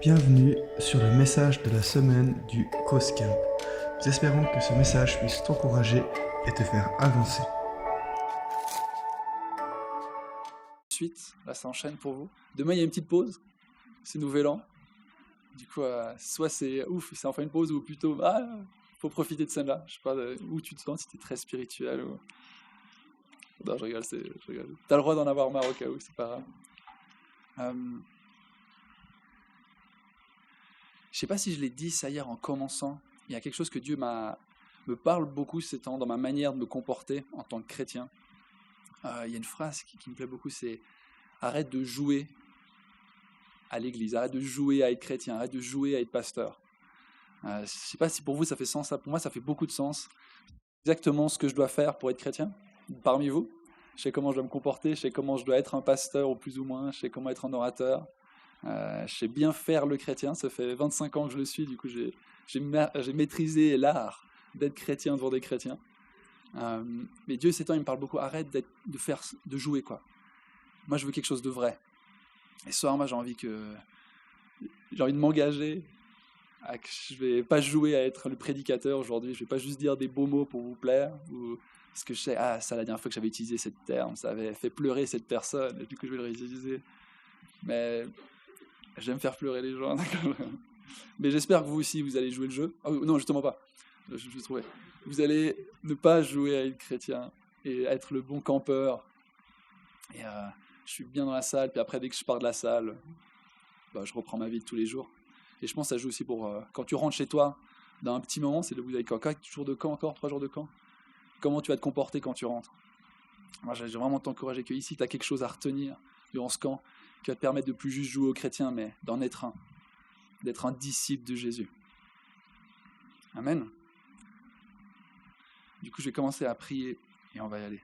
Bienvenue sur le message de la semaine du Cause Camp. Nous espérons que ce message puisse t'encourager et te faire avancer. Suite, là ça enchaîne pour vous. Demain il y a une petite pause, c'est Nouvel An. Du coup, soit c'est ouf, c'est enfin une pause, ou plutôt, faut profiter de celle-là. Je sais pas où tu te sens, si t'es très spirituel ou... Non, je rigole, je rigole. T'as le droit d'en avoir marre au cas où, c'est pas grave. Je sais pas si je l'ai dit ça hier en commençant. Il y a quelque chose que Dieu me parle beaucoup ces temps dans ma manière de me comporter en tant que chrétien. Il y a une phrase qui me plaît beaucoup, c'est « Arrête de jouer à l'église, arrête de jouer à être chrétien, arrête de jouer à être pasteur. » Je sais pas si pour vous ça fait sens, pour moi ça fait beaucoup de sens. Exactement ce que je dois faire pour être chrétien, parmi vous. Je sais comment je dois me comporter, je sais comment je dois être un pasteur ou plus ou moins, je sais comment être un orateur. Je sais bien faire le chrétien, ça fait 25 ans que je le suis, du coup j'ai maîtrisé l'art d'être chrétien devant des chrétiens. Mais Dieu, ces temps, il me parle beaucoup, arrête de jouer, quoi. Moi, je veux quelque chose de vrai. Et ce soir, moi, j'ai envie de m'engager. Je vais pas jouer à être le prédicateur aujourd'hui, je vais pas juste dire des beaux mots pour vous plaire, parce que je sais, ça, la dernière fois que j'avais utilisé ce terme, ça avait fait pleurer cette personne, et du coup, je vais le réutiliser. Mais j'aime faire pleurer les gens, d'accord. Mais j'espère que vous aussi, vous allez jouer le jeu. Oh, non, justement pas. Je trouvais. Vous allez ne pas jouer à être chrétien et être le bon campeur. Et je suis bien dans la salle, puis après, dès que je pars de la salle, je reprends ma vie de tous les jours. Et je pense que ça joue aussi pour quand tu rentres chez toi, dans un petit moment, c'est le bout avec 4 jours de camp encore, 3 jours de camp. Comment tu vas te comporter quand tu rentres? Moi, j'ai vraiment t'encourager que ici, tu as quelque chose à retenir durant ce camp qui va te permettre de plus juste jouer aux chrétiens, mais d'en être un, d'être un disciple de Jésus. Amen. Du coup, je vais commencer à prier et on va y aller.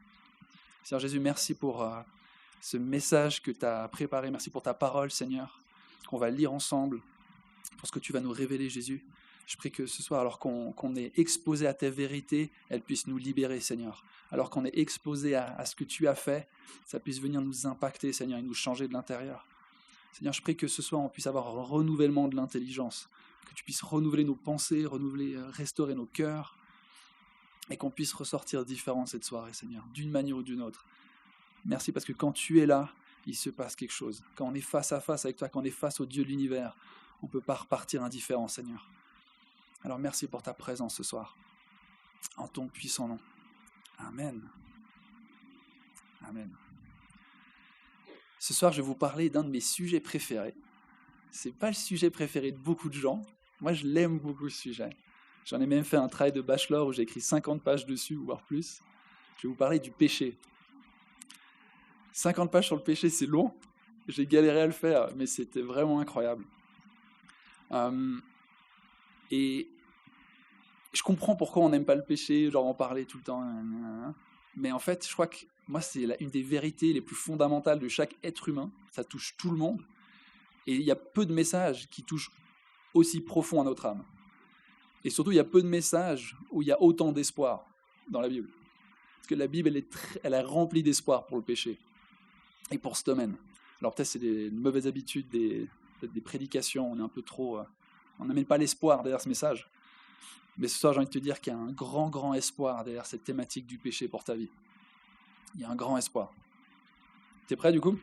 Seigneur Jésus, merci pour ce message que tu as préparé. Merci pour ta parole, Seigneur, qu'on va lire ensemble, pour ce que tu vas nous révéler, Jésus. Je prie que ce soir, alors qu'on est exposé à ta vérité, elle puisse nous libérer, Seigneur. Alors qu'on est exposé à ce que tu as fait, ça puisse venir nous impacter, Seigneur, et nous changer de l'intérieur. Seigneur, je prie que ce soir, on puisse avoir un renouvellement de l'intelligence, que tu puisses renouveler nos pensées, restaurer nos cœurs, et qu'on puisse ressortir différents cette soirée, Seigneur, d'une manière ou d'une autre. Merci parce que quand tu es là, il se passe quelque chose. Quand on est face à face avec toi, quand on est face au Dieu de l'univers, on ne peut pas repartir indifférent, Seigneur. Alors merci pour ta présence ce soir, en ton puissant nom. Amen. Amen. Ce soir, je vais vous parler d'un de mes sujets préférés. Ce n'est pas le sujet préféré de beaucoup de gens. Moi, je l'aime beaucoup, ce sujet. J'en ai même fait un travail de bachelor où j'ai écrit 50 pages dessus, voire plus. Je vais vous parler du péché. 50 pages sur le péché, c'est long. J'ai galéré à le faire, mais c'était vraiment incroyable. Et je comprends pourquoi on n'aime pas le péché, genre en parler tout le temps. Mais en fait, je crois que moi, c'est une des vérités les plus fondamentales de chaque être humain. Ça touche tout le monde. Et il y a peu de messages qui touchent aussi profond à notre âme. Et surtout, il y a peu de messages où il y a autant d'espoir dans la Bible. Parce que la Bible, elle est remplie d'espoir pour le péché et pour ce domaine. Alors peut-être c'est des mauvaises habitudes, peut-être des prédications, on est un peu trop... on n'amène pas l'espoir derrière ce message. Mais ce soir, j'ai envie de te dire qu'il y a un grand, grand espoir derrière cette thématique du péché pour ta vie. Il y a un grand espoir. T'es prêt du coup?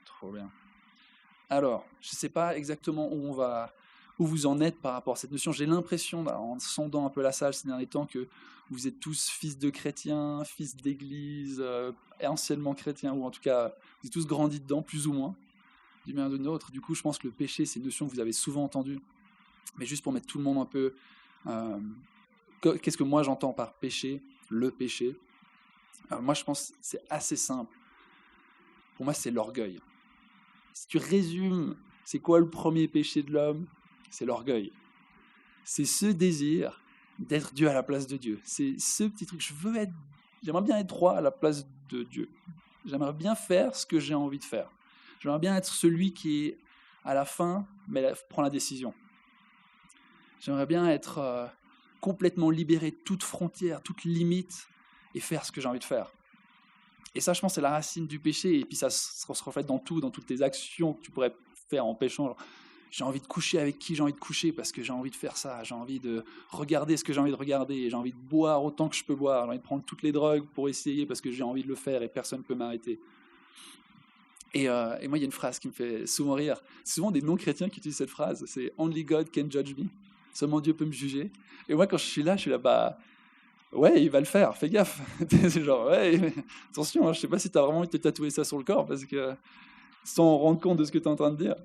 Trop bien. Alors, je ne sais pas exactement où vous en êtes par rapport à cette notion. J'ai l'impression, en sondant un peu la salle ces derniers temps, que vous êtes tous fils de chrétiens, fils d'église, anciennement chrétiens, ou en tout cas, vous êtes tous grandis dedans, plus ou moins, d'une manière ou d'une autre. Du coup, je pense que le péché, c'est une notion que vous avez souvent entendue. Mais juste pour mettre tout le monde un peu... qu'est-ce que moi j'entends par péché, le péché? Alors moi, je pense que c'est assez simple. Pour moi, c'est l'orgueil. Si tu résumes, c'est quoi le premier péché de l'homme? C'est l'orgueil. C'est ce désir d'être Dieu à la place de Dieu. C'est ce petit truc. J'aimerais bien être roi à la place de Dieu. J'aimerais bien faire ce que j'ai envie de faire. J'aimerais bien être celui qui est à la fin, mais prend la décision. J'aimerais bien être complètement libéré de toute frontière, toute limite, et faire ce que j'ai envie de faire. Et ça, je pense, c'est la racine du péché, et puis ça se reflète dans tout, dans toutes tes actions que tu pourrais faire en péchant. Genre, j'ai envie de coucher avec qui j'ai envie de coucher parce que j'ai envie de faire ça. J'ai envie de regarder ce que j'ai envie de regarder. J'ai envie de boire autant que je peux boire. J'ai envie de prendre toutes les drogues pour essayer parce que j'ai envie de le faire et personne ne peut m'arrêter. Et moi, il y a une phrase qui me fait souvent rire. C'est souvent des non-chrétiens qui utilisent cette phrase. C'est « Only God can judge me ». Seulement Dieu peut me juger. Et moi, quand je suis là, bah, ouais, il va le faire, fais gaffe. C'est genre, ouais, mais attention, hein, je sais pas si tu as vraiment envie de te tatouer ça sur le corps, parce que sans rendre compte de ce que tu es en train de dire.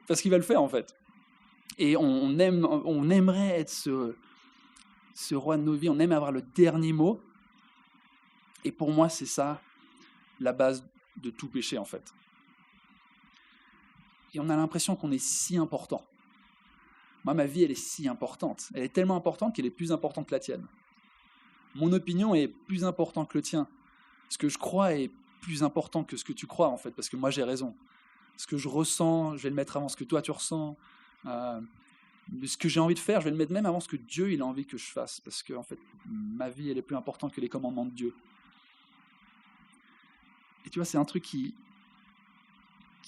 Parce qu'il va le faire, en fait. Et on aimerait être ce roi de nos vies, on aime avoir le dernier mot. Et pour moi, c'est ça, la base de tout péché, en fait. Et on a l'impression qu'on est si important. Moi, ma vie, elle est si importante. Elle est tellement importante qu'elle est plus importante que la tienne. Mon opinion est plus importante que le tien. Ce que je crois est plus important que ce que tu crois, en fait, parce que moi, j'ai raison. Ce que je ressens, je vais le mettre avant ce que toi, tu ressens. Ce que j'ai envie de faire, je vais le mettre même avant ce que Dieu il a envie que je fasse, parce que, en fait, ma vie, elle est plus importante que les commandements de Dieu. Et tu vois, c'est un truc qui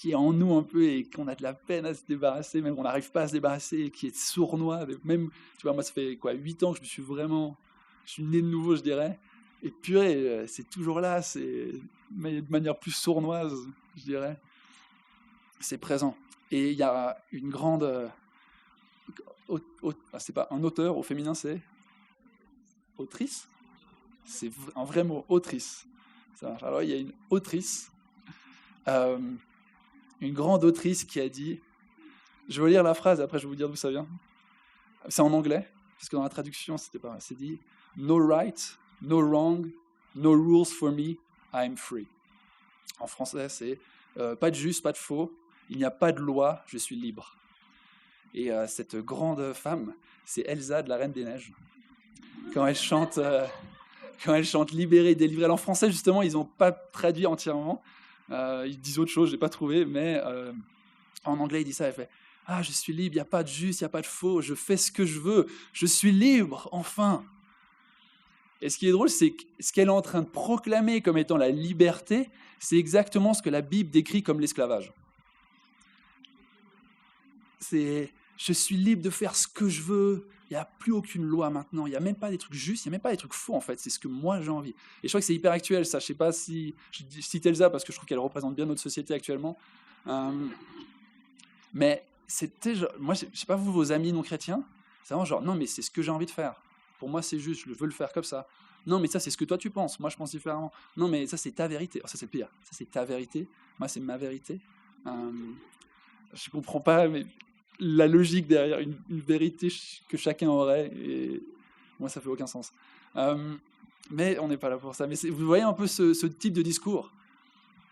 est en nous un peu et qu'on a de la peine à se débarrasser, même qu'on n'arrive pas à se débarrasser, qui est sournois. Même, tu vois, moi, ça fait 8 ans que je suis né de nouveau, je dirais. Et purée, c'est toujours là, mais de manière plus sournoise, je dirais. C'est présent. Et il y a une grande... c'est pas un auteur, au féminin, c'est autrice. C'est un vrai mot, autrice. Alors, il y a une autrice, une grande autrice qui a dit, je vais lire la phrase, après je vais vous dire d'où ça vient. C'est en anglais, parce que dans la traduction, c'est dit « No right, no wrong, no rules for me, I'm free ». En français, c'est pas de juste, pas de faux, il n'y a pas de loi, je suis libre. Et cette grande femme, c'est Elsa de la Reine des Neiges. Quand elle chante « Libérée, délivrée », en français, justement, ils n'ont pas traduit entièrement. Ils disent autre chose, je n'ai pas trouvé, mais en anglais, il dit ça, elle fait « Ah, je suis libre, il n'y a pas de juste, il n'y a pas de faux, je fais ce que je veux, je suis libre, enfin !» Et ce qui est drôle, c'est que ce qu'elle est en train de proclamer comme étant la liberté, c'est exactement ce que la Bible décrit comme l'esclavage. C'est « Je suis libre de faire ce que je veux, il n'y a plus aucune loi maintenant, il n'y a même pas des trucs justes, il n'y a même pas des trucs faux en fait, c'est ce que moi j'ai envie. » Et je crois que c'est hyper actuel ça, je ne sais pas si... Je cite Elsa parce que je trouve qu'elle représente bien notre société actuellement. Mais c'était genre, moi je ne sais pas vous, vos amis non chrétiens, c'est vraiment genre, non mais c'est ce que j'ai envie de faire. Pour moi c'est juste, je veux le faire comme ça. Non mais ça c'est ce que toi tu penses, moi je pense différemment. Non mais ça c'est ta vérité, ça c'est le pire, ça c'est ta vérité, moi c'est ma vérité. Je ne comprends pas mais la logique derrière une vérité que chacun aurait, et moi ça fait aucun sens. Mais on n'est pas là pour ça. Mais vous voyez un peu ce type de discours,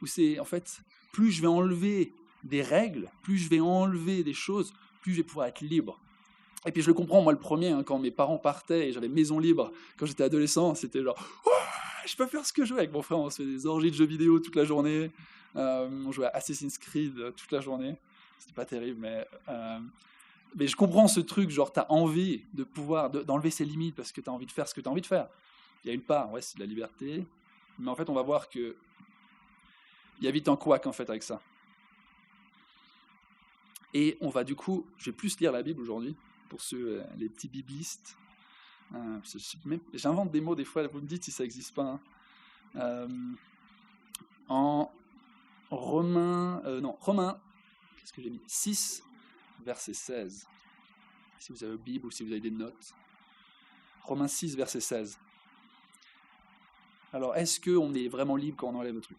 où c'est en fait, plus je vais enlever des règles, plus je vais enlever des choses, plus je vais pouvoir être libre. Et puis je le comprends, moi le premier, quand mes parents partaient et j'avais maison libre, quand j'étais adolescent, c'était genre oh, je peux faire ce que je veux avec mon frère, on se fait des orgies de jeux vidéo toute la journée, on jouait à Assassin's Creed toute la journée, c'était pas terrible, mais je comprends ce truc, genre t'as envie de pouvoir, d'enlever ses limites parce que t'as envie de faire ce que t'as envie de faire. Il y a une part, ouais, c'est de la liberté, mais en fait on va voir que il y a vite un couac en fait avec ça. Et on va du coup, je vais plus lire la Bible aujourd'hui, pour ceux, les petits biblistes. J'invente des mots des fois, vous me dites si ça n'existe pas. En Romains, qu'est-ce que j'ai mis 6, verset 16. Si vous avez une Bible ou si vous avez des notes. Romains 6, verset 16. Alors, est-ce qu'on est vraiment libre quand on enlève le truc ?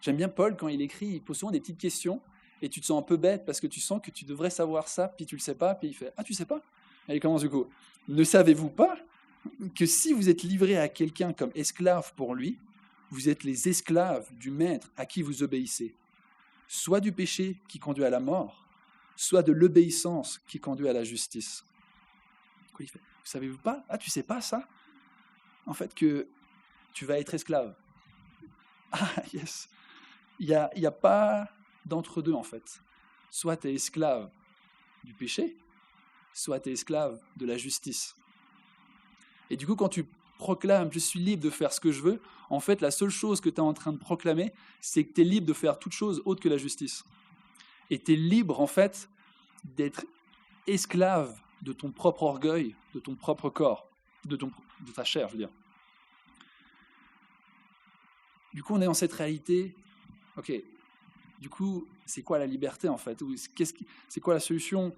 J'aime bien Paul, quand il écrit, il pose souvent des petites questions, et tu te sens un peu bête, parce que tu sens que tu devrais savoir ça, puis tu le sais pas, puis il fait « Ah, tu sais pas ?» Et il commence du coup « Ne savez-vous pas que si vous êtes livré à quelqu'un comme esclave pour lui, vous êtes les esclaves du maître à qui vous obéissez, soit du péché qui conduit à la mort, soit de l'obéissance qui conduit à la justice. » Il fait « Vous savez-vous pas ? Ah, tu sais pas ça ? En fait, que tu vas être esclave. » Ah, yes. Il y a pas d'entre-deux, en fait. Soit tu es esclave du péché, soit tu es esclave de la justice. Et du coup, quand tu proclames « je suis libre de faire ce que je veux », en fait, la seule chose que tu es en train de proclamer, c'est que tu es libre de faire toute chose autre que la justice. Et tu es libre, en fait, d'être esclave de ton propre orgueil, de ton propre corps, de ta chair, je veux dire. Du coup, on est dans cette réalité, ok, du coup, c'est quoi la liberté, en fait? C'est quoi la solution?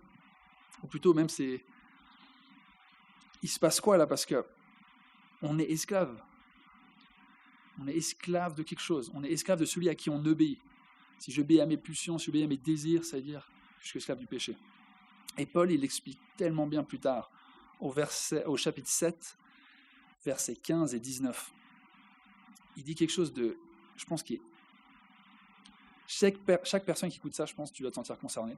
Ou plutôt, même, il se passe quoi, là? Parce que on est esclave. On est esclave de quelque chose. On est esclave de celui à qui on obéit. Si j'obéis à mes pulsions, si j'obéis à mes désirs, ça veut dire que je suis esclave du péché. Et Paul, il l'explique tellement bien plus tard, au chapitre 7, versets 15 et 19. Il dit quelque chose de, je pense, qui est... Chaque personne qui écoute ça, je pense, tu dois te sentir concerné.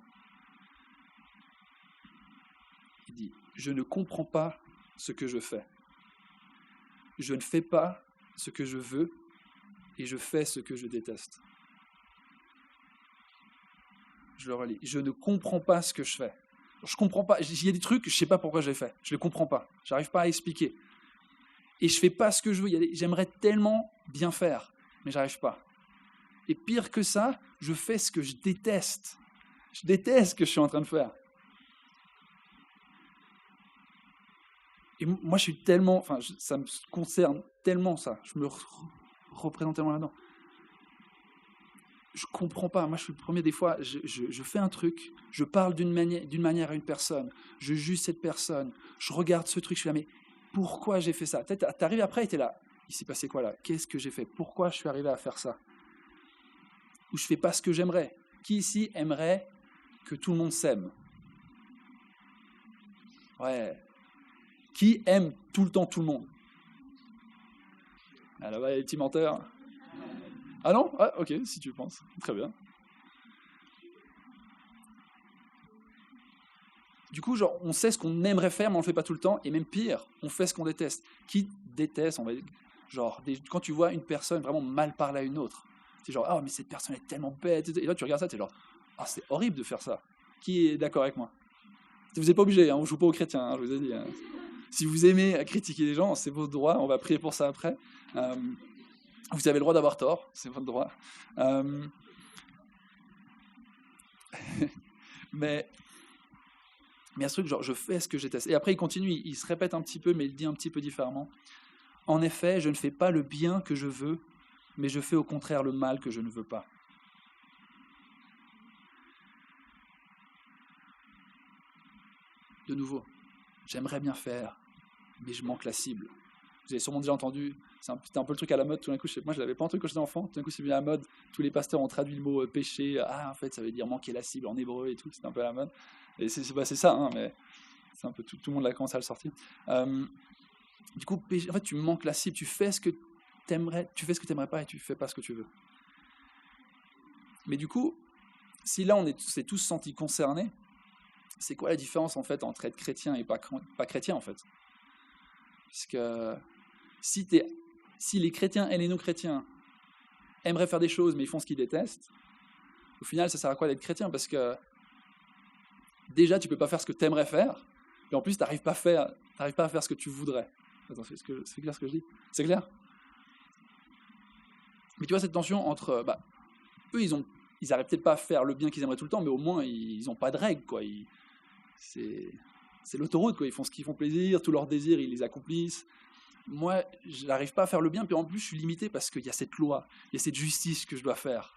Il dit, je ne comprends pas ce que je fais. Je ne fais pas ce que je veux et je fais ce que je déteste. Je le relis. Je ne comprends pas ce que je fais. Je comprends pas. Il y a des trucs, je ne sais pas pourquoi je les fais. Je ne les comprends pas. Je n'arrive pas à expliquer. Et je ne fais pas ce que je veux. J'aimerais tellement bien faire, mais je n'arrive pas. Et pire que ça, je fais ce que je déteste. Je déteste ce que je suis en train de faire. Et moi, je suis tellement... Enfin, ça me concerne tellement, ça. Je me représente tellement là-dedans. Je comprends pas. Moi, je suis le premier, des fois, je fais un truc, je parle d'une manière à une personne, je juge cette personne, je regarde ce truc, je suis là, mais pourquoi j'ai fait ça? Peut-être, t'arrives après et t'es là, il s'est passé quoi là? Qu'est-ce que j'ai fait? Pourquoi je suis arrivé à faire ça? Ou je fais pas ce que j'aimerais? Qui ici aimerait que tout le monde s'aime? Ouais. Qui aime tout le temps tout le monde? Ah là-bas, il y a les petits menteurs. Ah non? Ah, ok, si tu le penses. Très bien. Du coup, genre, on sait ce qu'on aimerait faire, mais on le fait pas tout le temps. Et même pire, on fait ce qu'on déteste. Qui déteste, on va dire, genre, quand tu vois une personne vraiment mal parler à une autre, c'est genre, ah, mais cette personne est tellement bête. Et là, tu regardes ça, tu es genre, ah, c'est horrible de faire ça. Qui est d'accord avec moi? Vous n'êtes pas obligé, hein, on ne joue pas aux chrétiens, hein, je vous ai dit. Hein. Si vous aimez critiquer les gens, c'est votre droit, on va prier pour ça après. Vous avez le droit d'avoir tort, c'est votre droit. Mais il y a ce truc, genre, je fais ce que je déteste. Et après, il continue, il se répète un petit peu, mais il dit un petit peu différemment. En effet, je ne fais pas le bien que je veux, mais je fais au contraire le mal que je ne veux pas. De nouveau, j'aimerais bien faire, mais je manque la cible. Vous avez sûrement déjà entendu, c'était un peu le truc à la mode, tout d'un coup, moi je l'avais pas entendu quand j'étais enfant, tout d'un coup c'est venu à la mode, tous les pasteurs ont traduit le mot péché, en fait ça veut dire manquer la cible en hébreu et tout, c'était un peu à la mode. Et c'est ça, hein, mais c'est un peu tout le monde a commencé à le sortir. Du coup, péché, en fait tu manques la cible, tu fais ce que t'aimerais pas et tu fais pas ce que tu veux. Mais du coup, si là on s'est tous sentis concernés, c'est quoi la différence en fait entre être chrétien et pas chrétien en fait? Parce que si les chrétiens et les non-chrétiens aimeraient faire des choses mais ils font ce qu'ils détestent, au final ça sert à quoi d'être chrétien? Parce que déjà tu peux pas faire ce que tu aimerais faire, et en plus tu n'arrives pas à faire ce que tu voudrais. Attends, c'est clair ce que je dis? C'est clair? Mais tu vois cette tension entre, eux ils n'arrivent peut-être pas à faire le bien qu'ils aimeraient tout le temps, mais au moins ils n'ont pas de règles, quoi. C'est l'autoroute, quoi. Ils font ce qu'ils font plaisir, tous leurs désirs, ils les accomplissent. Moi, je n'arrive pas à faire le bien, puis en plus, je suis limité parce qu'il y a cette loi, il y a cette justice que je dois faire.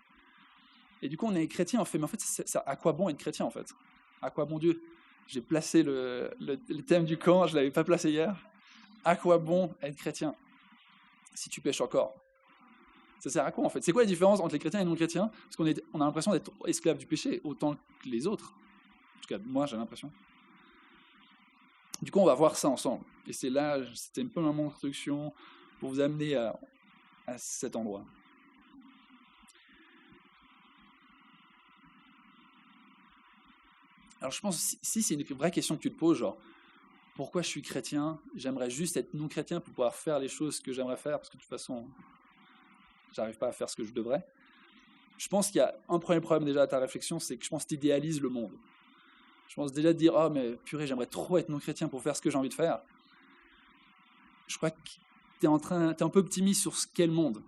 Et du coup, on est chrétien, mais en fait, à quoi bon être chrétien, en fait? À quoi bon Dieu? J'ai placé le thème du camp, je ne l'avais pas placé hier. À quoi bon être chrétien si tu pêches encore? Ça sert à quoi, en fait? C'est quoi la différence entre les chrétiens et les non-chrétiens? Parce qu'on a l'impression d'être esclaves du péché, autant que les autres. En tout cas, moi, j'ai l'impression. Du coup, on va voir ça ensemble. Et c'était un peu mon introduction pour vous amener à cet endroit. Alors, je pense, si c'est une vraie question que tu te poses, genre, pourquoi je suis chrétien? J'aimerais juste être non-chrétien pour pouvoir faire les choses que j'aimerais faire, parce que de toute façon, j'arrive pas à faire ce que je devrais. Je pense qu'il y a un premier problème déjà à ta réflexion, c'est que je pense que tu idéalises le monde. Je pense déjà de dire, mais purée, j'aimerais trop être non-chrétien pour faire ce que j'ai envie de faire. Je crois que t'es un peu optimiste sur ce qu'est le monde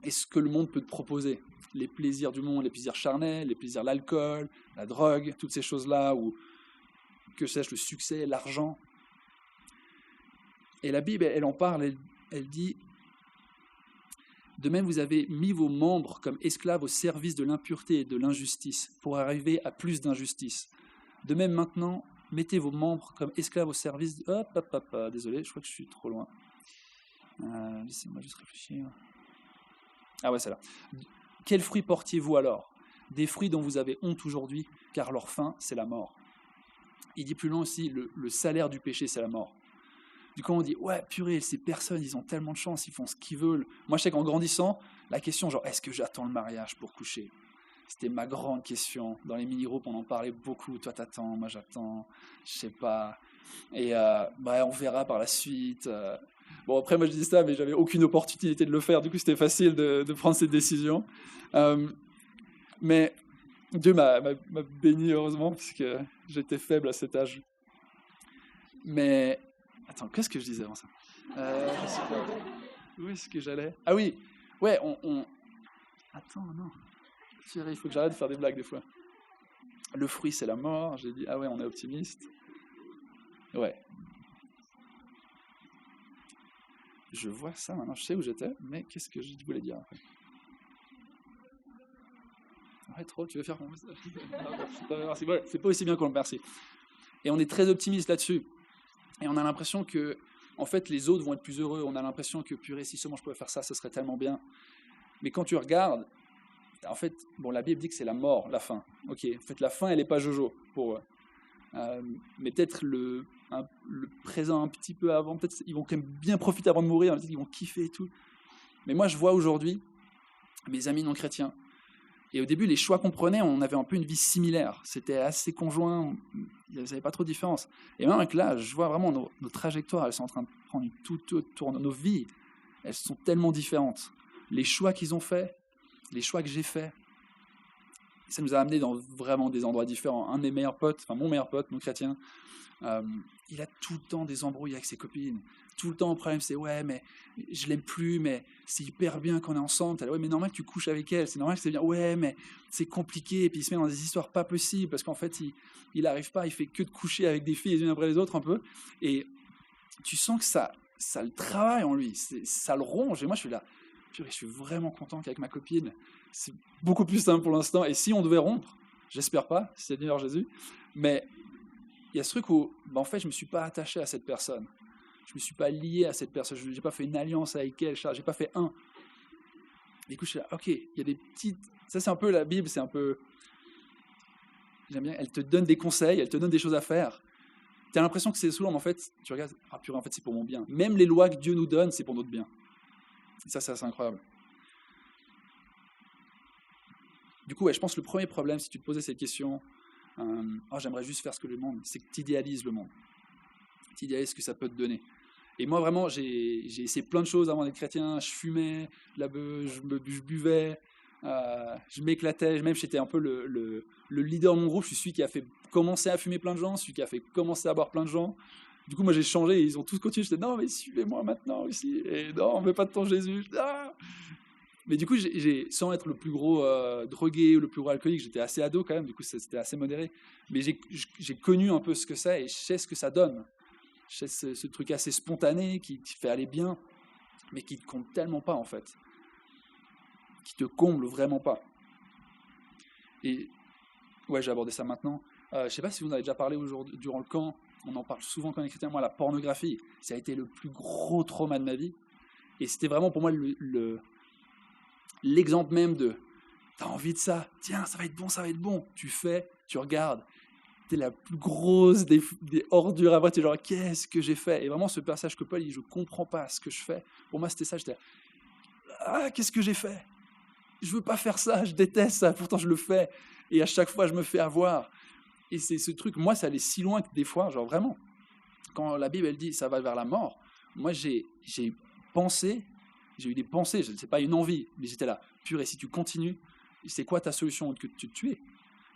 et ce que le monde peut te proposer. Les plaisirs du monde, les plaisirs charnels, les plaisirs de l'alcool, la drogue, toutes ces choses-là, ou que sais-je, le succès, l'argent. Et la Bible, elle en parle, elle dit « De même, vous avez mis vos membres comme esclaves au service de l'impureté et de l'injustice, pour arriver à plus d'injustice. De même, maintenant, mettez vos membres comme esclaves au service... » Désolé, je crois que je suis trop loin. Laissez-moi juste réfléchir. Ah ouais, c'est là. « Quels fruits portiez-vous alors ? Des fruits dont vous avez honte aujourd'hui, car leur fin, c'est la mort. » Il dit plus loin aussi, le salaire du péché, c'est la mort. Du coup, on dit, ouais, purée, ces personnes, ils ont tellement de chance, ils font ce qu'ils veulent. Moi, je sais qu'en grandissant, la question, genre, est-ce que j'attends le mariage pour coucher ? C'était ma grande question. Dans les mini-groupes, on en parlait beaucoup. Toi, t'attends, moi, j'attends, je sais pas. Et on verra par la suite. Bon, après, moi, je dis ça, mais j'avais aucune opportunité de le faire. Du coup, c'était facile de prendre cette décision. Mais Dieu m'a béni, heureusement, parce que j'étais faible à cet âge. Mais, attends, qu'est-ce que je disais avant ça ? Où est-ce que j'allais ? Ah oui, ouais, Attends, non. Il faut que j'arrête de faire des blagues des fois. Le fruit, c'est la mort. J'ai dit, ah ouais, on est optimiste. Ouais. Je vois ça maintenant, je sais où j'étais, mais qu'est-ce que je voulais dire après ? Ouais, trop, tu veux faire mon message ? Merci. Ouais, c'est pas aussi bien qu'on le remercie. Et on est très optimiste là-dessus. Et on a l'impression que, en fait, les autres vont être plus heureux. On a l'impression que, purée, si seulement je pouvais faire ça, ce serait tellement bien. Mais quand tu regardes, en fait, bon, la Bible dit que c'est la mort, la fin. Ok, en fait, la fin, elle n'est pas jojo pour eux. Mais peut-être le présent un petit peu avant, peut-être ils vont quand même bien profiter avant de mourir, peut-être qu'ils vont kiffer et tout. Mais moi, je vois aujourd'hui mes amis non chrétiens. Et au début, les choix qu'on prenait, on avait un peu une vie similaire. C'était assez conjoint, il n'y avait pas trop de différence. Et maintenant, avec l'âge, je vois vraiment nos trajectoires, elles sont en train de prendre une toute autre tournure. Nos vies, elles sont tellement différentes. Les choix qu'ils ont faits, les choix que j'ai faits, ça nous a amenés dans vraiment des endroits différents. Un de mes meilleurs potes, enfin mon meilleur pote, non chrétien, il a tout le temps des embrouilles avec ses copines. Tout le temps, le problème, c'est « ouais, mais je l'aime plus, mais c'est hyper bien qu'on est ensemble. » Ouais, mais normal que tu couches avec elle, c'est normal que c'est bien. « Ouais, mais c'est compliqué. » Et puis il se met dans des histoires pas possibles, parce qu'en fait, il n'arrive pas, il fait que de coucher avec des filles les unes après les autres un peu. Et tu sens que ça le travaille en lui, ça le ronge. Et moi, je suis là, je suis vraiment content qu'avec ma copine, c'est beaucoup plus simple pour l'instant. Et si on devait rompre, j'espère pas, Seigneur Jésus, mais il y a ce truc où, en fait, je ne me suis pas attaché à cette personne. Je ne me suis pas lié à cette personne. Je n'ai pas fait une alliance avec elle. Je n'ai pas fait un. Et du coup, je suis là, ok, il y a des petites... Ça, c'est un peu la Bible, c'est un peu... J'aime bien, elle te donne des conseils, elle te donne des choses à faire. Tu as l'impression que c'est souvent, mais en fait, tu regardes, ah purée, en fait, c'est pour mon bien. Même les lois que Dieu nous donne, c'est pour notre bien. Et ça, c'est assez incroyable. Du coup, je pense que le premier problème, si tu te posais cette question, j'aimerais juste faire ce que le monde, c'est que tu idéalises le monde. Tu idéalises ce que ça peut te donner. Et moi, vraiment, j'ai essayé plein de choses avant d'être chrétien. Je fumais, je buvais, je m'éclatais. Même, j'étais un peu le leader de mon groupe. Je suis celui qui a fait commencer à fumer plein de gens, celui qui a fait commencer à boire plein de gens. Du coup, moi, j'ai changé. Ils ont tous continué. J'étais, non, mais suivez-moi maintenant aussi. Et non, on ne veut pas de ton Jésus. Ah. Mais du coup, sans être le plus gros drogué ou le plus gros alcoolique, j'étais assez ado quand même. Du coup, c'était assez modéré. Mais j'ai connu un peu ce que c'est et je sais ce que ça donne. Je sais ce truc assez spontané qui te fait aller bien, mais qui ne te compte tellement pas, en fait. Qui te comble vraiment pas. Et ouais, j'ai abordé ça maintenant. Je ne sais pas si vous en avez déjà parlé aujourd'hui, durant le camp. On en parle souvent quand on est chrétien. Moi, la pornographie, ça a été le plus gros trauma de ma vie. Et c'était vraiment pour moi l'exemple même de « t'as envie de ça, tiens, ça va être bon. » Tu fais, tu regardes. T'es la plus grosse des ordures. Après, t'es genre, qu'est-ce que j'ai fait ? Et vraiment, ce passage que Paul dit, je comprends pas ce que je fais. Pour moi, c'était ça. J'étais, qu'est-ce que j'ai fait ? Je veux pas faire ça, je déteste ça. Pourtant, je le fais. Et à chaque fois, je me fais avoir. Et c'est ce truc, moi, ça allait si loin que des fois, genre vraiment, quand la Bible, elle dit, ça va vers la mort, moi, j'ai pensé, j'ai eu des pensées, c'est pas une envie, mais j'étais là, purée, si tu continues, c'est quoi ta solution que de te tuer ?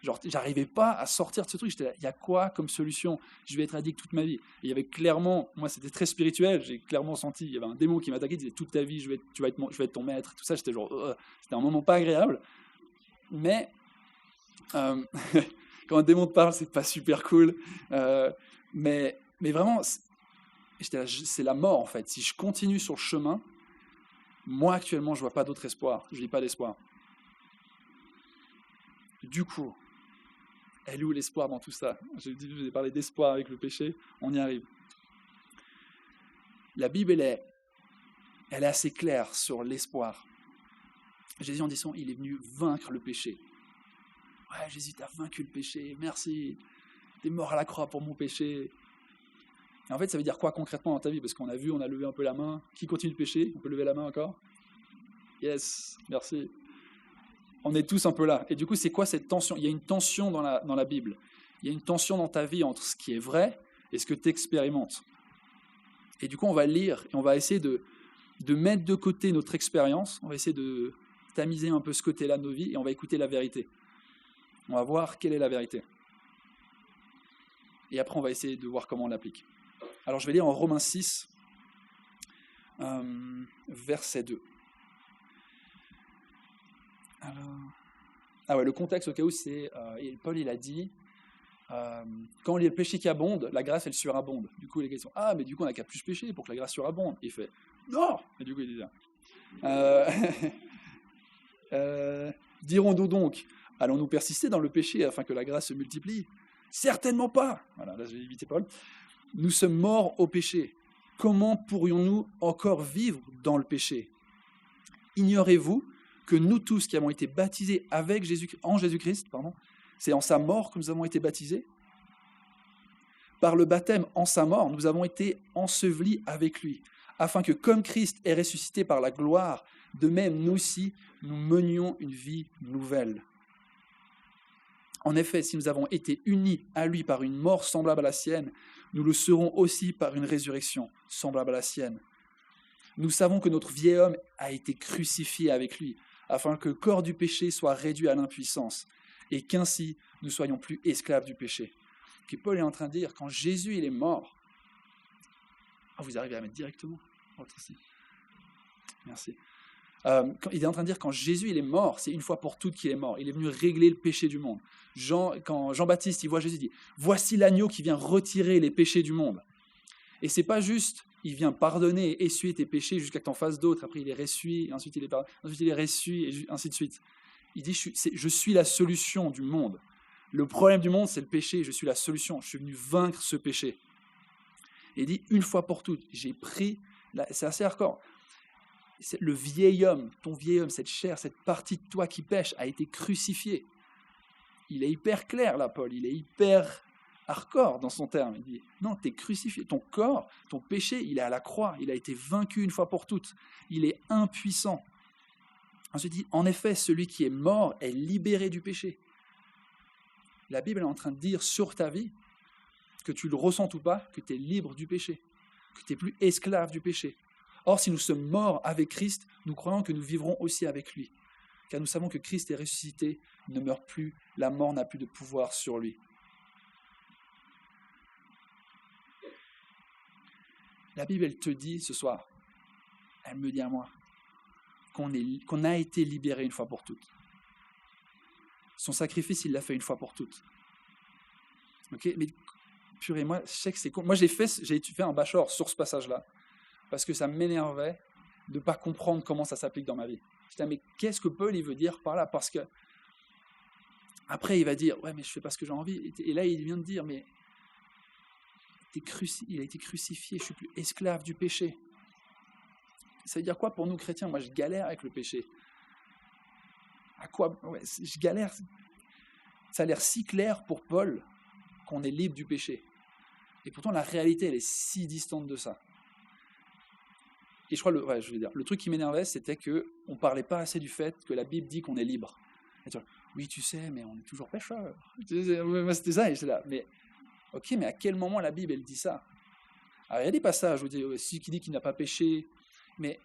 Genre, j'arrivais pas à sortir de ce truc. J'étais là, il y a quoi comme solution? Je vais être addict toute ma vie. Et il y avait clairement, moi c'était très spirituel, j'ai clairement senti, il y avait un démon qui m'attaquait, il disait toute ta vie, je vais être ton maître, tout ça. J'étais genre, c'était un moment pas agréable. Mais quand un démon te parle, c'est pas super cool. Mais vraiment, j'étais là, c'est la mort en fait. Si je continue sur le chemin, moi actuellement, je vois pas d'autre espoir. Je vis pas d'espoir. Du coup, elle est où l'espoir dans tout ça? Je vous ai parlé d'espoir avec le péché, on y arrive. La Bible, elle est assez claire sur l'espoir. Jésus, en disant, il est venu vaincre le péché. Ouais, Jésus, t'as vaincu le péché, merci. T'es mort à la croix pour mon péché. Et en fait, ça veut dire quoi concrètement dans ta vie? Parce qu'on a vu, on a levé un peu la main. Qui continue de pécher? On peut lever la main encore? Yes, merci. On est tous un peu là. Et du coup, c'est quoi cette tension? Il y a une tension dans la Bible. Il y a une tension dans ta vie entre ce qui est vrai et ce que tu expérimentes. Et du coup, on va lire et on va essayer de mettre de côté notre expérience. On va essayer de tamiser un peu ce côté-là de nos vies et on va écouter la vérité. On va voir quelle est la vérité. Et après, on va essayer de voir comment on l'applique. Alors, je vais lire en Romains 6, verset 2. Alors, le contexte au cas où c'est, Paul il a dit, quand il y a le péché qui abonde, la grâce elle surabonde. Du coup les gars sont, mais du coup on n'a qu'à plus pécher pour que la grâce surabonde. Et il fait, non. Et du coup il dit ça. Dirons-nous donc, allons-nous persister dans le péché afin que la grâce se multiplie? Certainement pas. Voilà, là je vais éviter Paul. Nous sommes morts au péché. Comment pourrions-nous encore vivre dans le péché? Ignorez-vous que nous tous qui avons été baptisés en Jésus-Christ, c'est en sa mort que nous avons été baptisés? Par le baptême en sa mort, nous avons été ensevelis avec lui, afin que comme Christ est ressuscité par la gloire, de même nous aussi, nous menions une vie nouvelle. En effet, si nous avons été unis à lui par une mort semblable à la sienne, nous le serons aussi par une résurrection semblable à la sienne. Nous savons que notre vieil homme a été crucifié avec lui, afin que le corps du péché soit réduit à l'impuissance, et qu'ainsi nous soyons plus esclaves du péché. Que Paul est en train de dire, quand Jésus il est mort, vous arrivez à mettre directement, merci. Il est en train de dire, quand Jésus il est mort, c'est une fois pour toutes qu'il est mort. Il est venu régler le péché du monde. Quand Jean-Baptiste il voit Jésus, il dit, voici l'agneau qui vient retirer les péchés du monde. Et c'est pas juste, il vient pardonner et essuyer tes péchés jusqu'à que tu en fasses d'autres. Après, il les ressuie, ensuite il les pardonne, ensuite il les ressuie, et ainsi de suite. Il dit, je suis la solution du monde. Le problème du monde, c'est le péché. Je suis la solution. Je suis venu vaincre ce péché. Et il dit, une fois pour toutes, j'ai pris, c'est assez hardcore, le vieil homme, ton vieil homme, cette chair, cette partie de toi qui pêche, a été crucifiée. Il est hyper clair là, Paul. Il est hyper hardcore dans son terme. Il dit, non, tu es crucifié. Ton corps, ton péché, il est à la croix. Il a été vaincu une fois pour toutes. Il est impuissant. Ensuite, il dit, en effet, celui qui est mort est libéré du péché. La Bible est en train de dire sur ta vie, que tu le ressentes ou pas, que tu es libre du péché, que tu n'es plus esclave du péché. Or, si nous sommes morts avec Christ, nous croyons que nous vivrons aussi avec lui. Car nous savons que Christ est ressuscité, il ne meurt plus, la mort n'a plus de pouvoir sur lui. La Bible, elle te dit ce soir, elle me dit à moi, qu'on a été libéré une fois pour toutes. Son sacrifice, il l'a fait une fois pour toutes. Ok, mais purée, moi, je sais que c'est con. Moi, j'ai fait un bachelor sur ce passage-là, parce que ça m'énervait de ne pas comprendre comment ça s'applique dans ma vie. Je disais, mais qu'est-ce que Paul il veut dire par là? Parce que après, il va dire, ouais, mais je fais pas ce que j'ai envie. Et là, il vient de dire, mais il a été crucifié, je suis plus esclave du péché. Ça veut dire quoi pour nous chrétiens? Moi, je galère avec le péché. À quoi? Je galère. Ça a l'air si clair pour Paul qu'on est libre du péché. Et pourtant, la réalité, elle est si distante de ça. Et je crois, le truc qui m'énervait, c'était qu'on ne parlait pas assez du fait que la Bible dit qu'on est libre. Et tu vois, oui, tu sais, mais on est toujours pécheur. Moi, c'était ça, et j'étais là. Mais, ok, mais à quel moment la Bible, elle dit ça? Alors, il y a des passages où celui qui dit qu'il n'a pas péché, mais,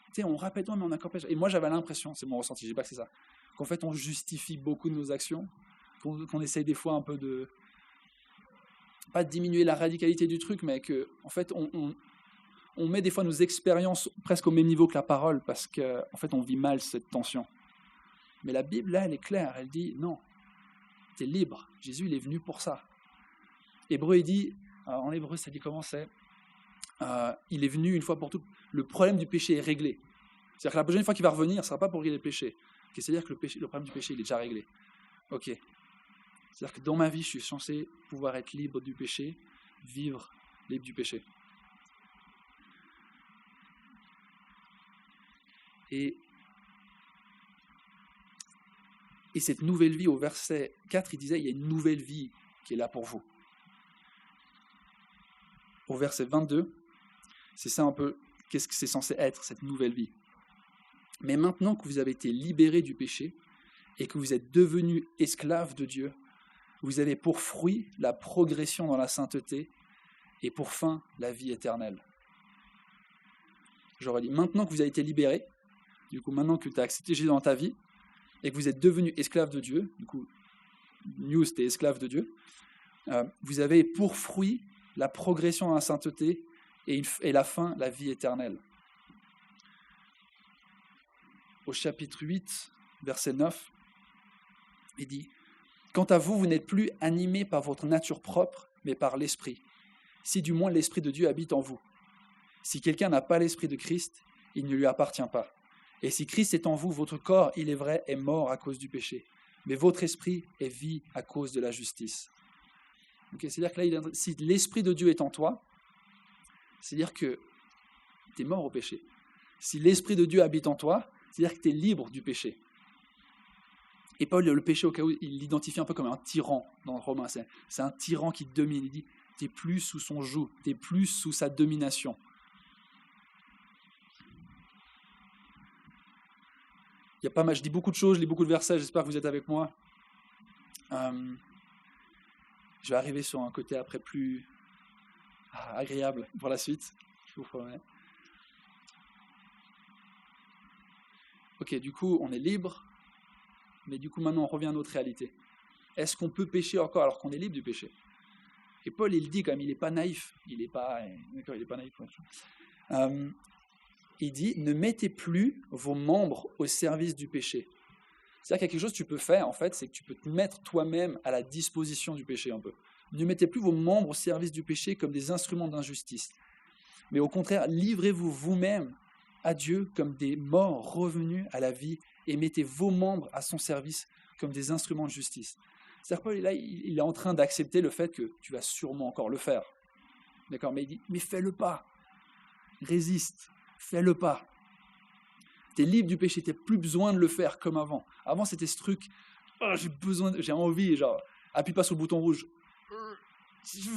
tu sais, on rappelle, mais on a encore péché. Et moi, j'avais l'impression, c'est mon ressenti, je ne dis pas que c'est ça, qu'en fait, on justifie beaucoup de nos actions, qu'on essaye des fois un peu de, pas de diminuer la radicalité du truc, mais que en fait on met des fois nos expériences presque au même niveau que la parole, parce qu'en fait on vit mal cette tension. Mais la Bible, là, elle est claire, elle dit non, tu es libre, Jésus il est venu pour ça. Hébreu, il dit, en hébreu ça dit comment c'est, il est venu une fois pour toutes, le problème du péché est réglé. C'est-à-dire que la prochaine fois qu'il va revenir, ce ne sera pas pour régler le péché. Okay, c'est-à-dire que le problème du péché, il est déjà réglé. Ok. C'est-à-dire que dans ma vie, je suis censé pouvoir être libre du péché, vivre libre du péché. Et cette nouvelle vie, au verset 4, il disait, il y a une nouvelle vie qui est là pour vous. Au verset 22, c'est ça un peu, qu'est-ce que c'est censé être, cette nouvelle vie. Mais maintenant que vous avez été libérés du péché et que vous êtes devenus esclaves de Dieu, vous avez pour fruit la progression dans la sainteté et pour fin la vie éternelle. J'aurais dit, maintenant que vous avez été libérés, du coup maintenant que tu as accepté Jésus dans ta vie et que vous êtes devenus esclaves de Dieu, du coup, News, t'es esclave de Dieu, vous avez pour fruit la progression dans la sainteté et la fin, la vie éternelle. Au chapitre 8, verset 9, il dit « Quant à vous, vous n'êtes plus animés par votre nature propre, mais par l'Esprit, si du moins l'Esprit de Dieu habite en vous. Si quelqu'un n'a pas l'Esprit de Christ, il ne lui appartient pas. Et si Christ est en vous, votre corps, il est vrai, est mort à cause du péché, mais votre esprit est vie à cause de la justice. » Okay, c'est-à-dire que là, si l'Esprit de Dieu est en toi, c'est-à-dire que tu es mort au péché. Si l'Esprit de Dieu habite en toi, c'est-à-dire que tu es libre du péché. Et Paul, le péché, au cas où, il l'identifie un peu comme un tyran dans Romains. C'est un tyran qui te domine. Il dit, tu n'es plus sous son joug, tu n'es plus sous sa domination. Il y a pas mal, je dis beaucoup de choses, je lis beaucoup de versets, j'espère que vous êtes avec moi. Je vais arriver sur un côté après plus agréable pour la suite, je vous promets. Ok, du coup, on est libre, mais du coup, maintenant, on revient à notre réalité. Est-ce qu'on peut pécher encore alors qu'on est libre du péché? Et Paul, il dit quand même, il n'est pas naïf. Il n'est pas naïf. Il dit, ne mettez plus vos membres au service du péché. C'est-à-dire qu'il y a quelque chose que tu peux faire, en fait, c'est que tu peux te mettre toi-même à la disposition du péché un peu. Ne mettez plus vos membres au service du péché comme des instruments d'injustice. Mais au contraire, livrez-vous vous-même à Dieu comme des morts revenus à la vie et mettez vos membres à son service comme des instruments de justice. C'est-à-dire Paul, là, il est en train d'accepter le fait que tu vas sûrement encore le faire. D'accord? Mais il dit, mais fais-le pas. Résiste. Fais-le pas. Tu es libre du péché, tu n'as plus besoin de le faire comme avant. Avant, c'était ce truc, oh, j'ai envie, genre, appuie pas sur le bouton rouge. J'ai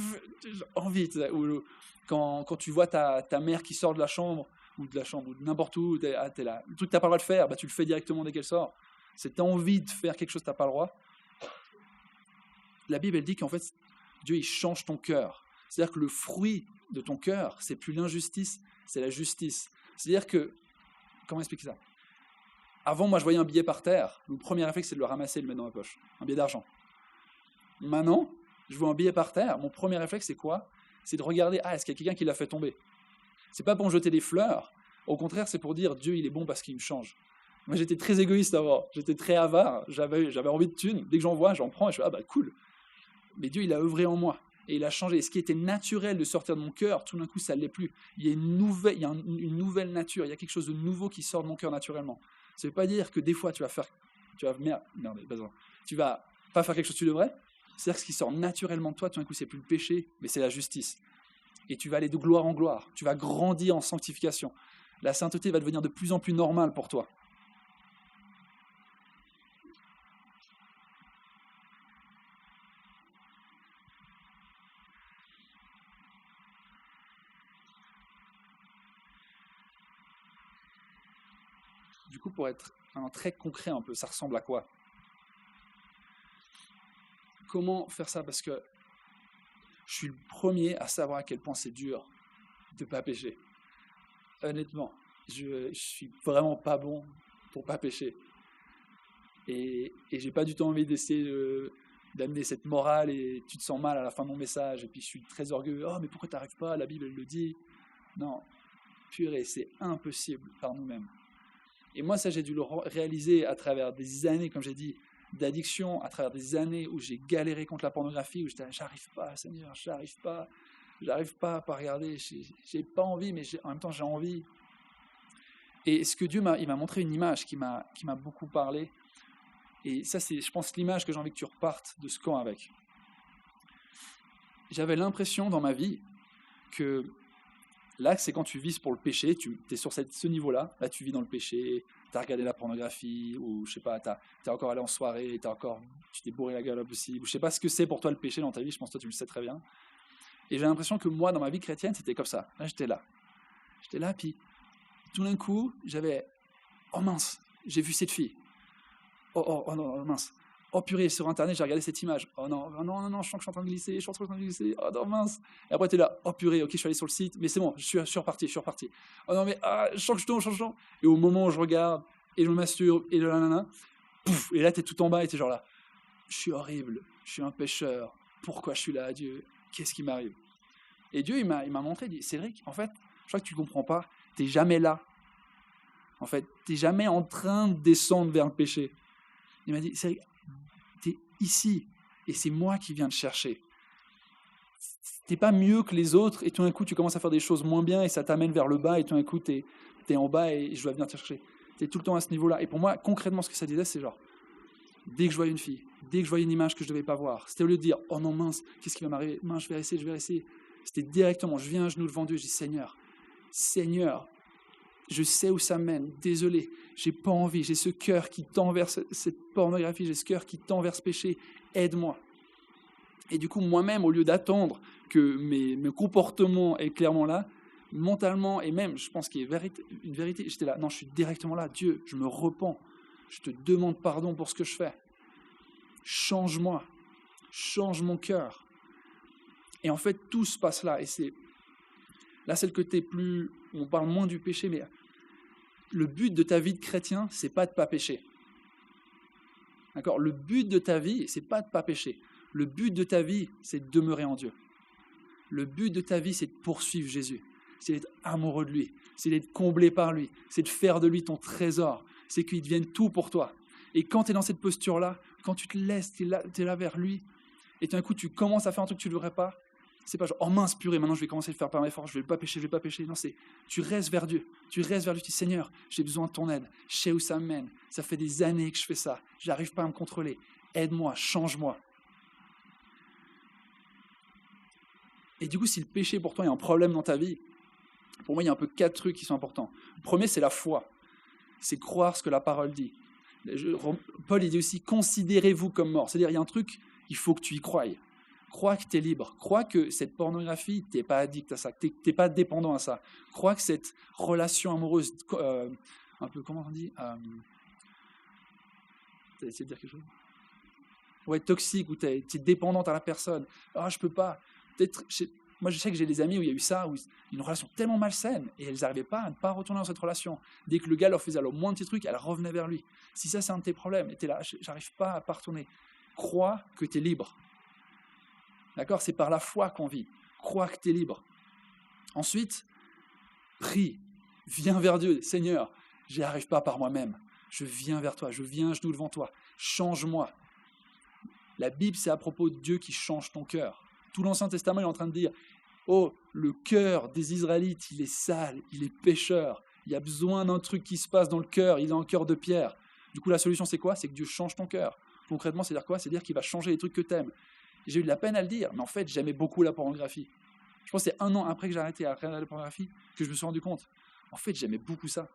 envie. Ou quand tu vois ta mère qui sort de la chambre, ou de n'importe où, t'es là. Le truc que tu n'as pas le droit de faire, bah, tu le fais directement dès qu'elle sort. C'est tu as envie de faire quelque chose que tu n'as pas le droit. La Bible, elle dit qu'en fait, Dieu, il change ton cœur. C'est-à-dire que le fruit de ton cœur, c'est plus l'injustice, c'est la justice. C'est-à-dire que, comment expliquer ça? Avant, moi, je voyais un billet par terre. Le premier réflexe, c'est de le ramasser et de le mettre dans ma poche. Un billet d'argent. Maintenant, je vois un billet par terre. Mon premier réflexe, c'est quoi? C'est de regarder, est-ce qu'il y a quelqu'un qui l'a fait tomber? C'est pas pour me jeter des fleurs. Au contraire, c'est pour dire, Dieu, il est bon parce qu'il me change. Moi, j'étais très égoïste avant. J'étais très avare. J'avais envie de thunes. Dès que j'en vois, j'en prends et je fais, cool. Mais Dieu, il a œuvré en moi. Et il a changé. Ce qui était naturel de sortir de mon cœur, tout d'un coup, ça ne l'est plus. Il y a une nouvelle nature. Il y a quelque chose de nouveau qui sort de mon cœur naturellement. Ça ne veut pas dire que des fois, tu vas pas faire quelque chose que tu devrais. C'est-à-dire que ce qui sort naturellement de toi, tout d'un coup, c'est plus le péché, mais c'est la justice. Et tu vas aller de gloire en gloire. Tu vas grandir en sanctification. La sainteté va devenir de plus en plus normale pour toi. Du coup, pour être très concret un peu, ça ressemble à quoi? Comment faire ça? Parce que je suis le premier à savoir à quel point c'est dur de ne pas pécher. Honnêtement, je suis vraiment pas bon pour pas pécher. Et j'ai pas du tout envie d'essayer d'amener cette morale et tu te sens mal à la fin de mon message et puis je suis très orgueilleux. Oh, mais pourquoi tu n'arrives pas? La Bible, elle le dit. Non, purée, c'est impossible par nous-mêmes. Et moi, ça, j'ai dû le réaliser à travers des années, comme j'ai dit, d'addiction, à travers des années où j'ai galéré contre la pornographie, où j'étais là, j'arrive pas, Seigneur, j'arrive pas à pas regarder, j'ai pas envie, mais en même temps, j'ai envie. Et ce que Dieu il m'a montré une image qui m'a beaucoup parlé. Et ça, c'est, je pense, l'image que j'ai envie que tu repartes de ce camp avec. J'avais l'impression dans ma vie que là, c'est quand tu vises pour le péché, tu es sur ce niveau-là, là tu vis dans le péché, tu as regardé la pornographie, ou je sais pas, tu es encore allé en soirée, tu t'es bourré la gueule possible, ou je sais pas ce que c'est pour toi le péché dans ta vie, je pense que toi tu le sais très bien. Et j'ai l'impression que moi, dans ma vie chrétienne, c'était comme ça. Là, j'étais là, puis tout d'un coup, j'avais, oh mince, j'ai vu cette fille. Oh non, mince. Oh purée, sur Internet, j'ai regardé cette image. Oh non, je sens que je suis en train de glisser, Oh non, mince. Et après, tu es là, oh purée, ok, je suis allé sur le site, mais c'est bon, je suis reparti. Oh non, mais je sens que je tombe. Et au moment où je regarde, et je me masturbe, et pouf, et là, tu es tout en bas, et tu es genre là, je suis horrible, je suis un pécheur, pourquoi je suis là, Dieu? Qu'est-ce qui m'arrive? Et Dieu, il m'a montré, il dit, Cédric, en fait, je crois que tu ne comprends pas, tu n'es jamais là. En fait, tu n'es jamais en train de descendre vers le péché. Il m'a dit, Cédric, tu es ici, et c'est moi qui viens te chercher. Tu n'es pas mieux que les autres, et tout d'un coup, tu commences à faire des choses moins bien, et ça t'amène vers le bas, et tout d'un coup, tu es en bas, et je dois venir te chercher. Tu es tout le temps à ce niveau-là. Et pour moi, concrètement, ce que ça disait, c'est genre, dès que je voyais une fille, dès que je voyais une image que je ne devais pas voir, c'était au lieu de dire, oh non mince, qu'est-ce qui va m'arriver? Mince, je vais essayer. C'était directement, je viens à genoux devant Dieu, je dis, Seigneur, je sais où ça mène, désolé, j'ai pas envie, j'ai ce cœur qui tend vers cette pornographie, j'ai ce cœur qui tend vers ce péché, aide-moi. Et du coup, moi-même, au lieu d'attendre que mes comportements aient clairement là, mentalement, et même, je pense qu'il y a une vérité, j'étais là, non, je suis directement là, Dieu, je me repens, je te demande pardon pour ce que je fais. Change-moi, change mon cœur. Et en fait, tout se passe là, et là, c'est le côté plus, on parle moins du péché, mais le but de ta vie de chrétien, c'est pas de pas pécher. D'accord? Le but de ta vie, c'est pas de pas pécher. Le but de ta vie, c'est de demeurer en Dieu. Le but de ta vie, c'est de poursuivre Jésus. C'est d'être amoureux de lui. C'est d'être comblé par lui. C'est de faire de lui ton trésor. C'est qu'il devienne tout pour toi. Et quand tu es dans cette posture-là, quand tu te laisses, tu es là vers lui, et tout d'un coup, tu commences à faire un truc que tu ne devrais pas, c'est pas genre, oh mince, purée, maintenant je vais commencer à le faire par mes forces, je vais pas pécher. Non, c'est, tu restes vers Dieu. Tu dis, Seigneur, j'ai besoin de ton aide. Je sais où ça me mène. Ça fait des années que je fais ça. J'arrive pas à me contrôler. Aide-moi, change-moi. Et du coup, si le péché pour toi est un problème dans ta vie, pour moi, il y a un peu 4 trucs qui sont importants. Le premier, c'est la foi. C'est croire ce que la parole dit. Paul, il dit aussi, considérez-vous comme mort. C'est-à-dire, il y a un truc, il faut que tu y croies. Crois que tu es libre. Crois que cette pornographie, tu n'es pas addict à ça, que tu n'es pas dépendant à ça. Crois que cette relation amoureuse, un peu, comment on dit Tu as essayé de dire quelque chose? Ouais, toxique, où tu es dépendante à la personne. Ah, je peux pas. Moi, je sais que j'ai des amis où il y a eu ça, où une relation tellement malsaine, et elles n'arrivaient pas à ne pas retourner dans cette relation. Dès que le gars leur faisait le moins de petits trucs, elles revenaient vers lui. Si ça, c'est un de tes problèmes, et tu es là, j'arrive pas à pas retourner. Crois que tu es libre. D'accord? C'est par la foi qu'on vit. Crois que tu es libre. Ensuite, prie. Viens vers Dieu. Seigneur, j'y arrive pas par moi-même. Je viens vers toi. Je viens à genoux devant toi. Change-moi. La Bible, c'est à propos de Dieu qui change ton cœur. Tout l'Ancien Testament est en train de dire, oh, le cœur des Israélites, il est sale, il est pécheur. Il y a besoin d'un truc qui se passe dans le cœur. Il est en cœur de pierre. Du coup, la solution, c'est quoi? C'est que Dieu change ton cœur. Concrètement, c'est dire quoi? C'est dire qu'il va changer les trucs que tu aimes. J'ai eu de la peine à le dire, mais en fait, j'aimais beaucoup la pornographie. Je pense que c'est 1 an après que j'ai arrêté à regarder la pornographie que je me suis rendu compte. En fait, j'aimais beaucoup ça.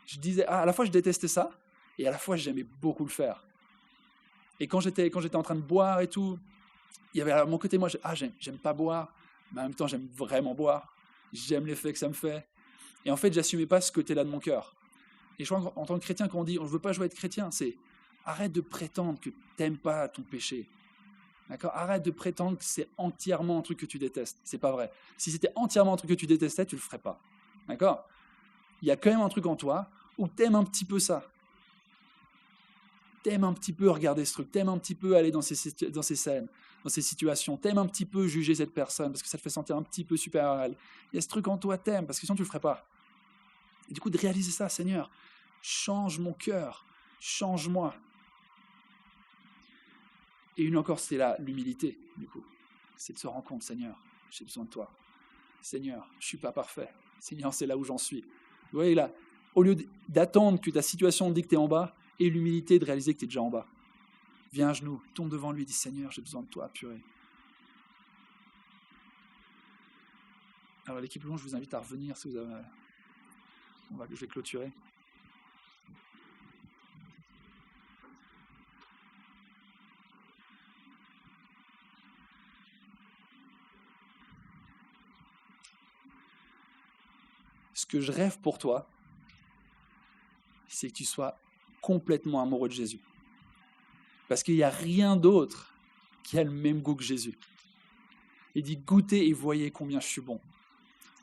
Je disais, à la fois, je détestais ça, et à la fois, j'aimais beaucoup le faire. Et quand j'étais en train de boire et tout, il y avait à mon côté, moi, j'aime pas boire, mais en même temps, j'aime vraiment boire. J'aime l'effet que ça me fait. Et en fait, j'assumais pas ce côté-là de mon cœur. Et je crois qu'en tant que chrétien, quand on dit, on ne veut pas jouer à être chrétien, c'est arrête de prétendre que tu n'aimes pas ton péché. D'accord? Arrête de prétendre que c'est entièrement un truc que tu détestes. C'est pas vrai. Si c'était entièrement un truc que tu détestais, tu le ferais pas. D'accord? Il y a quand même un truc en toi où tu aimes un petit peu ça. t'aimes un petit peu regarder ce truc, t'aimes un petit peu aller dans ces scènes, dans ces situations, t'aimes un petit peu juger cette personne parce que ça te fait sentir un petit peu supérieur à elle. Il y a ce truc en toi, t'aimes, parce que sinon tu le ferais pas. Et du coup, de réaliser ça, Seigneur, change mon cœur, change-moi. Et une encore, c'est l'humilité, du coup. C'est de se rendre compte, Seigneur, j'ai besoin de toi. Seigneur, je ne suis pas parfait. Seigneur, c'est là où j'en suis. Vous voyez là, au lieu d'attendre que ta situation dit que tu es en bas, et l'humilité de réaliser que tu es déjà en bas. Viens à genoux, tombe devant lui, dis Seigneur, j'ai besoin de toi, purée. Alors l'équipe louange, je vous invite à revenir si vous avez... Je vais clôturer. Ce que je rêve pour toi, c'est que tu sois complètement amoureux de Jésus. Parce qu'il n'y a rien d'autre qui a le même goût que Jésus. Il dit, goûtez et voyez combien je suis bon.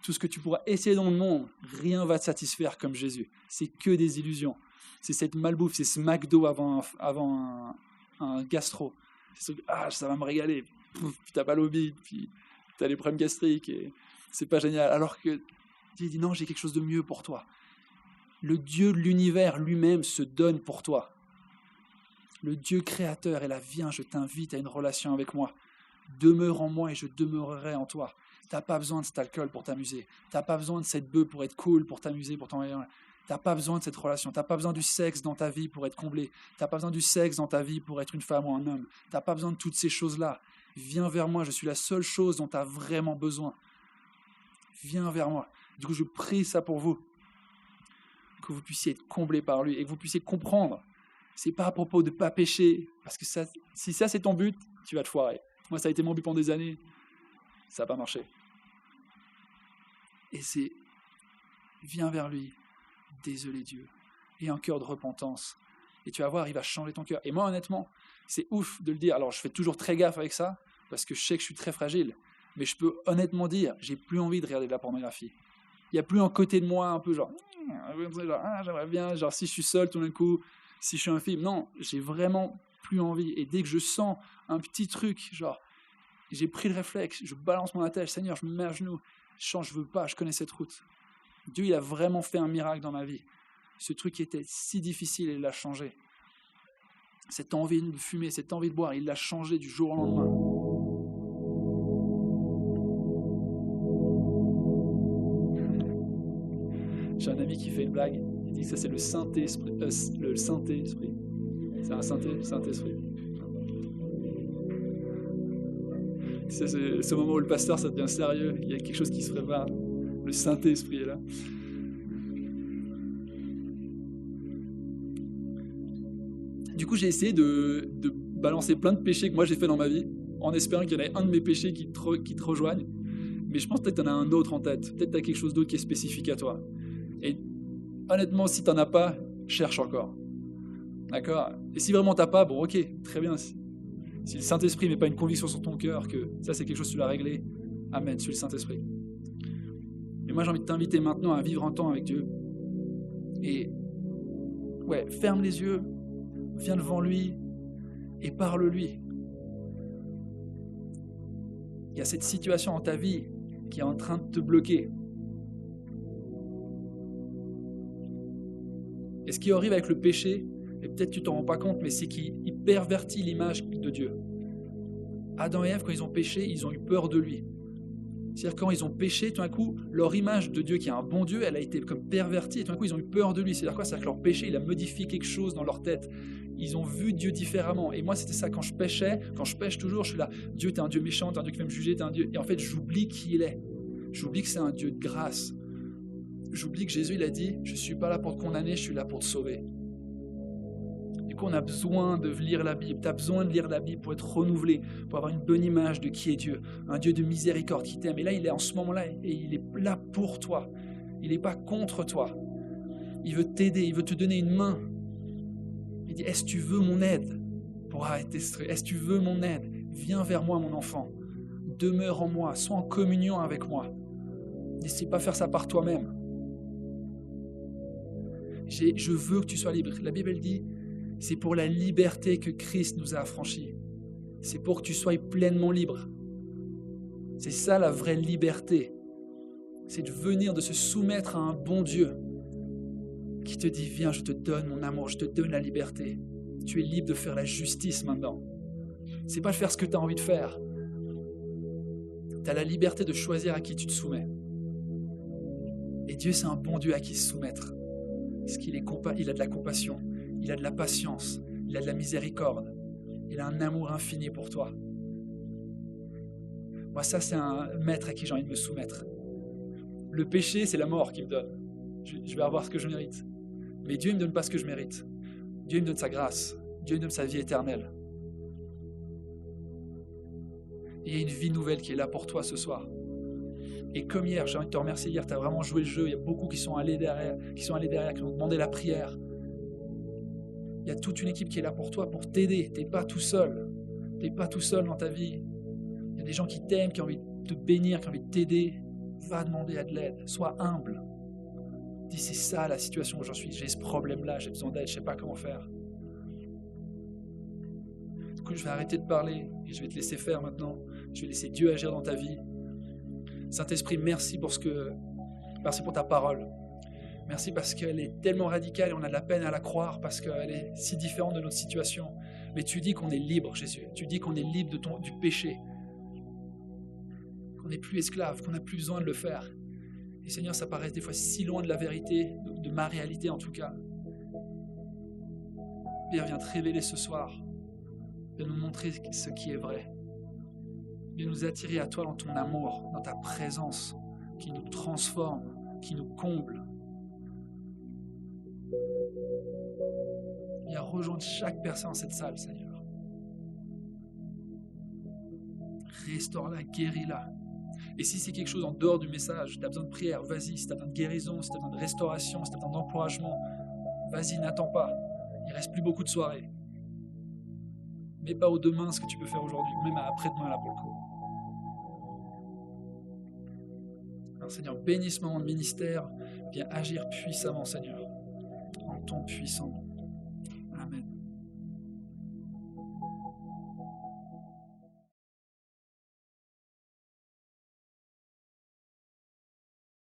Tout ce que tu pourras essayer dans le monde, rien ne va te satisfaire comme Jésus. C'est que des illusions. C'est cette malbouffe, c'est ce McDo avant un gastro. C'est ce, ça va me régaler. Puis t'as pas l'obi, puis t'as les problèmes gastriques, et c'est pas génial. Alors que Dieu dit, non, j'ai quelque chose de mieux pour toi. Le Dieu de l'univers lui-même se donne pour toi. Le Dieu créateur est là, viens, je t'invite à une relation avec moi. Demeure en moi et je demeurerai en toi. Tu n'as pas besoin de cet alcool pour t'amuser. Tu n'as pas besoin de cette beuh pour être cool, pour t'amuser, pour t'envoyer. Tu n'as pas besoin de cette relation. Tu n'as pas besoin du sexe dans ta vie pour être comblé. Tu n'as pas besoin du sexe dans ta vie pour être une femme ou un homme. Tu n'as pas besoin de toutes ces choses-là. Viens vers moi, je suis la seule chose dont tu as vraiment besoin. Viens vers moi. Du coup, je prie ça pour vous. Que vous puissiez être comblés par lui et que vous puissiez comprendre. C'est pas à propos de ne pas pécher. Parce que ça, si ça c'est ton but, tu vas te foirer. Moi, ça a été mon but pendant des années. Ça n'a pas marché. Et c'est, viens vers lui, désolé Dieu, et un cœur de repentance. Et tu vas voir, il va changer ton cœur. Et moi, honnêtement, c'est ouf de le dire. Alors, je fais toujours très gaffe avec ça, parce que je sais que je suis très fragile. Mais je peux honnêtement dire, j'ai plus envie de regarder de la pornographie. Il n'y a plus un côté de moi un peu genre j'aimerais bien, genre si je suis seul tout d'un coup, si je suis un film. Non, j'ai vraiment plus envie. Et dès que je sens un petit truc, genre, j'ai pris le réflexe, je balance mon attelle, Seigneur, je me mets à genoux, je veux pas, je connais cette route. Dieu, il a vraiment fait un miracle dans ma vie. Ce truc qui était si difficile, il l'a changé. Cette envie de fumer, cette envie de boire, il l'a changé du jour au lendemain. J'ai un ami qui fait une blague, il dit que ça c'est le Saint-Esprit. Le Saint-Esprit. C'est un Saint-Esprit. C'est ce moment où le pasteur, ça devient sérieux, il y a quelque chose qui se prépare. Le Saint-Esprit est là. Du coup, j'ai essayé de balancer plein de péchés que moi j'ai fait dans ma vie, en espérant qu'il y en ait un de mes péchés qui te rejoigne. Mais je pense peut-être que tu en as un autre en tête. Peut-être que tu as quelque chose d'autre qui est spécifique à toi. Et honnêtement, si tu n'en as pas, cherche encore. D'accord ? Et si vraiment tu n'as pas, bon ok, très bien. Si le Saint-Esprit ne met pas une conviction sur ton cœur que ça c'est quelque chose que tu l'as réglé, amen, sur le Saint-Esprit. Mais moi j'ai envie de t'inviter maintenant à vivre un temps avec Dieu. Et ouais, ferme les yeux, viens devant lui et parle-lui. Il y a cette situation dans ta vie qui est en train de te bloquer. Et ce qui arrive avec le péché, et peut-être tu t'en rends pas compte, mais c'est qu'il pervertit l'image de Dieu. Adam et Ève, quand ils ont péché, ils ont eu peur de lui. C'est-à-dire quand ils ont péché, tout d'un coup, leur image de Dieu, qui est un bon Dieu, elle a été comme pervertie, et tout d'un coup, ils ont eu peur de lui. C'est-à-dire quoi ? C'est-à-dire que leur péché, il a modifié quelque chose dans leur tête. Ils ont vu Dieu différemment. Et moi, c'était ça, quand je péchais, quand je pêche toujours, je suis là, Dieu, t'es un Dieu méchant, t'es un Dieu qui va me juger, t'es un Dieu... Et en fait, j'oublie qui il est. J'oublie que c'est un Dieu de grâce. J'oublie que Jésus, il a dit, je ne suis pas là pour te condamner, je suis là pour te sauver. Du coup, on a besoin de lire la Bible. Tu as besoin de lire la Bible pour être renouvelé, pour avoir une bonne image de qui est Dieu. Un Dieu de miséricorde qui t'aime. Et là, il est en ce moment-là, et il est là pour toi. Il n'est pas contre toi. Il veut t'aider, il veut te donner une main. Il dit, est-ce que tu veux mon aide pour arrêter ce truc ? Est-ce que tu veux mon aide ? Viens vers moi, mon enfant. Demeure en moi, sois en communion avec moi. N'essaie pas de faire ça par toi-même. Je veux que tu sois libre. La Bible, elle dit, C'est pour la liberté que Christ nous a affranchis. C'est pour que tu sois pleinement libre. C'est ça la vraie liberté. C'est de venir, de se soumettre à un bon Dieu qui te dit, viens, je te donne mon amour, je te donne la liberté. Tu es libre de faire la justice maintenant. C'est pas de faire ce que tu as envie de faire. Tu as la liberté de choisir à qui tu te soumets. Et Dieu, c'est un bon Dieu à qui se soumettre. Parce qu'il il a de la compassion, il a de la patience, il a de la miséricorde, il a un amour infini pour toi. Moi, ça, c'est un maître à qui j'ai envie de me soumettre. Le péché, c'est la mort qu'il me donne. Je vais avoir ce que je mérite. Mais Dieu ne me donne pas ce que je mérite. Dieu il me donne sa grâce. Dieu il me donne sa vie éternelle. Et il y a une vie nouvelle qui est là pour toi ce soir. Et comme hier, j'ai envie de te remercier. Hier, tu as vraiment joué le jeu. Il y a beaucoup qui sont allés derrière, qui ont demandé la prière. Il y a toute une équipe qui est là pour toi, pour t'aider. Tu n'es pas tout seul. Tu n'es pas tout seul dans ta vie. Il y a des gens qui t'aiment, qui ont envie de te bénir, qui ont envie de t'aider. Va demander de l'aide. Sois humble. Dis, c'est ça la situation où j'en suis. J'ai ce problème-là, j'ai besoin d'aide, je ne sais pas comment faire. Du coup, je vais arrêter de parler et je vais te laisser faire maintenant. Je vais laisser Dieu agir dans ta vie. Saint-Esprit, merci pour ta parole. Merci parce qu'elle est tellement radicale et on a de la peine à la croire parce qu'elle est si différente de notre situation. Mais tu dis qu'on est libre, Jésus. Tu dis qu'on est libre du péché. Qu'on n'est plus esclave, qu'on n'a plus besoin de le faire. Et Seigneur, ça paraît des fois si loin de la vérité, de ma réalité en tout cas. Père, viens te révéler ce soir. Viens nous montrer ce qui est vrai. Viens nous attirer à toi dans ton amour, dans ta présence, qui nous transforme, qui nous comble. Viens rejoindre chaque personne dans cette salle, Seigneur. Restaure-la, guéris-la. Et si c'est quelque chose en dehors du message, tu as besoin de prière, vas-y. Si tu as besoin de guérison, si tu as besoin de restauration, si tu as besoin d'encouragement, vas-y, n'attends pas. Il ne reste plus beaucoup de soirées. Mets pas au demain ce que tu peux faire aujourd'hui, même à après-demain là pour le coup. Alors Seigneur, bénis ce moment de ministère, viens agir puissamment, Seigneur, en ton puissant nom.